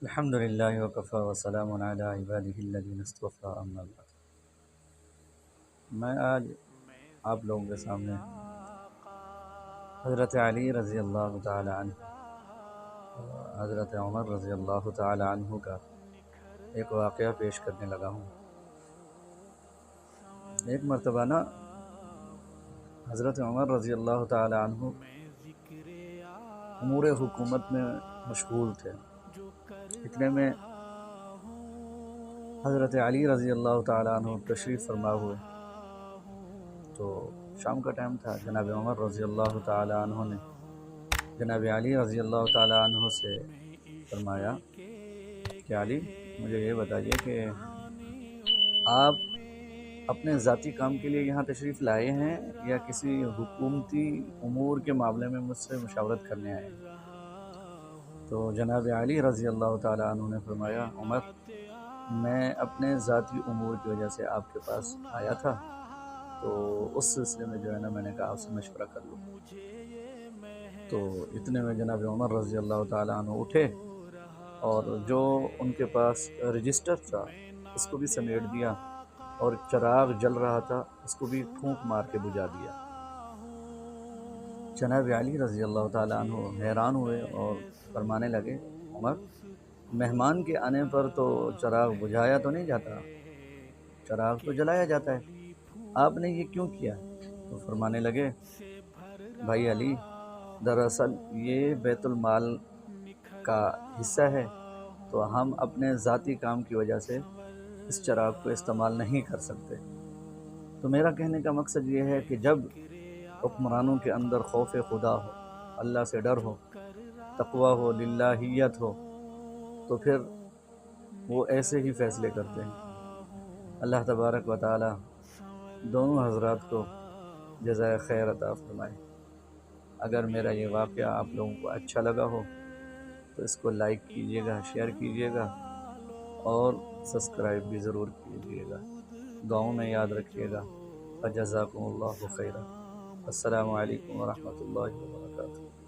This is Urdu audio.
الحمد للہ وکفی وسلام علی عبادہ الذین اصطفی اما بعد۔ میں آج آپ لوگوں کے سامنے حضرت علی رضی اللہ تعالی عنہ اور حضرت عمر رضی اللہ تعالی عنہ کا ایک واقعہ پیش کرنے لگا ہوں۔ ایک مرتبہ حضرت عمر رضی اللہ تعالی عنہ امور حکومت میں مشغول تھے۔ اتنے میں حضرت علی رضی اللہ تعالی عنہ تشریف فرما ہوئے تو شام کا ٹائم تھا۔ جناب عمر رضی اللہ تعالی عنہ نے جناب علی رضی اللہ تعالی عنہ سے فرمایا کہ علی، مجھے یہ بتائیے کہ آپ اپنے ذاتی کام کے لیے یہاں تشریف لائے ہیں یا کسی حکومتی امور کے معاملے میں مجھ سے مشاورت کرنے آئے ہیں؟ تو جناب علی رضی اللہ تعالی عنہ نے فرمایا، عمر، میں اپنے ذاتی امور کی وجہ سے آپ کے پاس آیا تھا، تو اس سلسلے میں جو ہے نا میں نے کہا آپ سے مشورہ کر لوں۔ تو اتنے میں جناب عمر رضی اللہ تعالیٰ عنہ اٹھے اور جو ان کے پاس رجسٹر تھا اس کو بھی سمیٹ دیا اور چراغ جل رہا تھا اس کو بھی پھونک مار کے بجھا دیا۔ جناب علی رضی اللہ تعالیٰ عنہ حیران ہوئے اور فرمانے لگے، عمر، مہمان کے آنے پر تو چراغ بجھایا تو نہیں جاتا، چراغ تو جلایا جاتا ہے، آپ نے یہ کیوں کیا؟ تو فرمانے لگے، بھائی علی، دراصل یہ بیت المال کا حصہ ہے، تو ہم اپنے ذاتی کام کی وجہ سے اس چراغ کو استعمال نہیں کر سکتے۔ تو میرا کہنے کا مقصد یہ ہے کہ جب حکمرانوں کے اندر خوف خدا ہو، اللہ سے ڈر ہو، تقوی ہو، للہیت ہو، تو پھر وہ ایسے ہی فیصلے کرتے ہیں۔ اللہ تبارک و تعالی دونوں حضرات کو جزائے خیر عطا فرمائے۔ اگر میرا یہ واقعہ آپ لوگوں کو اچھا لگا ہو تو اس کو لائک کیجیے گا، شیئر کیجیے گا اور سبسکرائب بھی ضرور کیجیے گا۔ دعاؤں میں یاد رکھیے گا۔ فجزاکم اللہ خیرا۔ السلام علیکم ورحمۃ اللہ وبرکاتہ۔